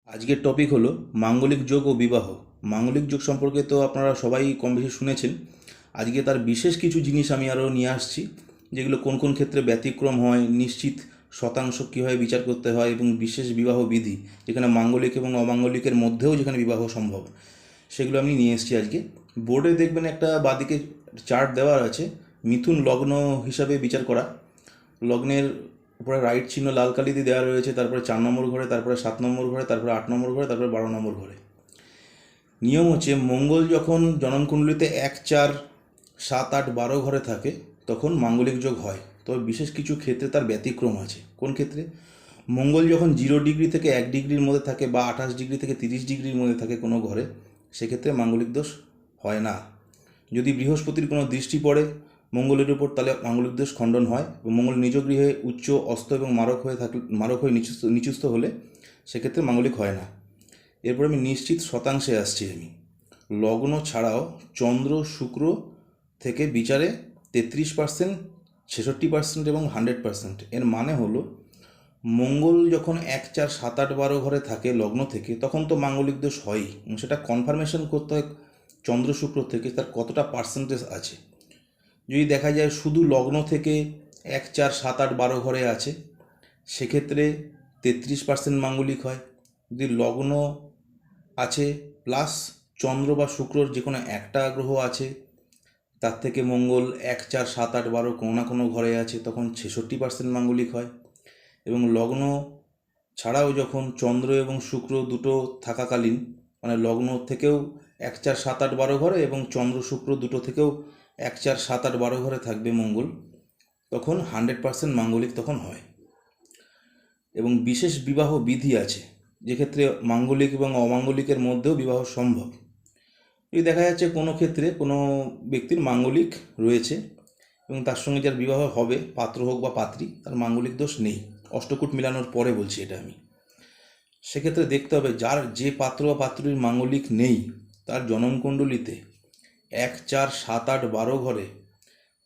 আজকের টপিক হলো মাঙ্গলিক যোগ ও বিবাহ। মাঙ্গলিক যোগ সম্পর্কে তো আপনারা সবাই কম বেশি শুনেছেন। আজকে তার বিশেষ কিছু জিনিস আমি আরও নিয়ে আসছি, যেগুলো কোন কোন ক্ষেত্রে ব্যতিক্রম হয়, নিশ্চিত শতাংশ কীভাবে বিচার করতে হয়, এবং বিশেষ বিবাহ বিধি যেখানে মাঙ্গলিক এবং অমাঙ্গলিকের মধ্যেও যেখানে বিবাহ সম্ভব, সেগুলো আমি নিয়ে এসেছি আজকে। বোর্ডে দেখবেন একটা বাদিকে চার্ট দেওয়া আছে, মিথুন লগ্ন হিসাবে বিচার করা। লগ্নের উপরে রাইট চিহ্ন লাল কালি দিয়ে দেওয়া রয়েছে, তারপরে 4 নম্বর ঘরে, তারপরে 7 নম্বর ঘরে, তারপরে 8 নম্বর ঘরে, তারপরে 12 নম্বর ঘরে। নিয়ম হচ্ছে মঙ্গল যখন জননকুণ্ডলিতে 1, 4, 7, 8, 12 ঘরে থাকে তখন মাঙ্গলিক যোগ হয়। তবে বিশেষ কিছু ক্ষেত্রে তার ব্যতিক্রম আছে। কোন ক্ষেত্রে? মঙ্গল যখন 0 ডিগ্রি থেকে 1 ডিগ্রির মধ্যে থাকে বা 28 ডিগ্রি থেকে 30 ডিগ্রির মধ্যে থাকে কোনো ঘরে, সেক্ষেত্রে মাঙ্গলিক দোষ হয় না। যদি বৃহস্পতির কোনো দৃষ্টি পড়ে মঙ্গলের উপর, তাহলে মাঙ্গলিক দোষ খণ্ডন হয়। এবং মঙ্গল নিজ গৃহে উচ্চ, অস্ত এবং মারক হয়ে নিচুস্থ হলে সেক্ষেত্রে মাঙ্গলিক হয় না। এরপর আমি নিশ্চিত শতাংশে আসছি। আমি লগ্ন ছাড়াও চন্দ্র, শুক্র থেকে বিচারে 33%, 66% এবং 100%। এর মানে হলো মঙ্গল যখন 1, 4, 7, 8, 12 ঘরে থাকে লগ্ন থেকে, তখন তো মাঙ্গলিক দোষ হয়ই। সেটা কনফার্মেশন করতে হয় চন্দ্র শুক্র থেকে তার কতটা পার্সেন্টেজ আছে। যদি দেখা যায় শুধু লগ্ন থেকে 1, 4, 7, 8, 12 ঘরে আছে, সেক্ষেত্রে 33% মাঙ্গলিক হয়। যদি লগ্ন আছে প্লাস চন্দ্র বা শুক্রর যে কোনো একটা গ্রহ আছে, তার থেকে মঙ্গল 1, 4, 7, 8, 12 কোনো না কোনো ঘরে আছে, তখন 66% মাঙ্গলিক হয়। এবং লগ্ন ছাড়াও যখন চন্দ্র এবং শুক্র দুটো থাকাকালীন, মানে লগ্ন থেকেও 1, 4, 7, 8, 12 ঘরে এবং চন্দ্র শুক্র দুটো থেকেও 1, 4, 7, 8, 12 ঘরে থাকবে মঙ্গল, তখন 100% মাঙ্গলিক তখন হয়। এবং বিশেষ বিবাহ বিধি আছে, যেক্ষেত্রে মাঙ্গলিক এবং অমাঙ্গলিকের মধ্যেও বিবাহ সম্ভব। যদি দেখা যাচ্ছে কোনো ক্ষেত্রে কোনো ব্যক্তির মাঙ্গলিক রয়েছে এবং তার সঙ্গে যার বিবাহ হবে, পাত্র হোক বা পাত্রী, তার মাঙ্গলিক দোষ নেই, অষ্টকূট মিলানোর পরে বলছি এটা আমি, সেক্ষেত্রে দেখতে হবে যার যে পাত্র বা পাত্রীর মাঙ্গলিক নেই, তার জননকুণ্ডলিতে 1, 4, 7, 8, 12 ঘরে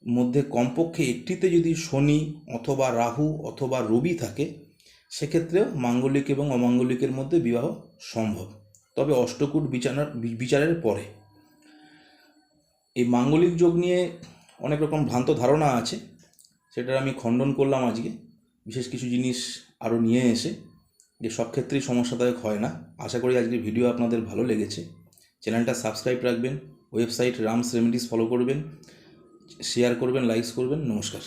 মধ্যে কমপক্ষে একটিতে যদি শনি অথবা রাহু অথবা রবি থাকে, সেক্ষেত্রেও মাঙ্গলিক এবং অমাঙ্গলিকের মধ্যে বিবাহ সম্ভব, তবে অষ্টকূট বিচারের পরে। এই মাঙ্গলিক যোগ নিয়ে অনেক রকম ভ্রান্ত ধারণা আছে, সেটা আমি খণ্ডন করলাম আজকে বিশেষ কিছু জিনিস আরও নিয়ে এসে, যে সব ক্ষেত্রেই সমস্যাদায়ক হয় না। আশা করি আজকের ভিডিও আপনাদের ভালো লেগেছে। চ্যানেলটা সাবস্ক্রাইব রাখবেন, ওয়েবসাইট রামস রেমেডিস ফলো করবেন, শেয়ার করবেন, লাইকস করবেন। নমস্কার।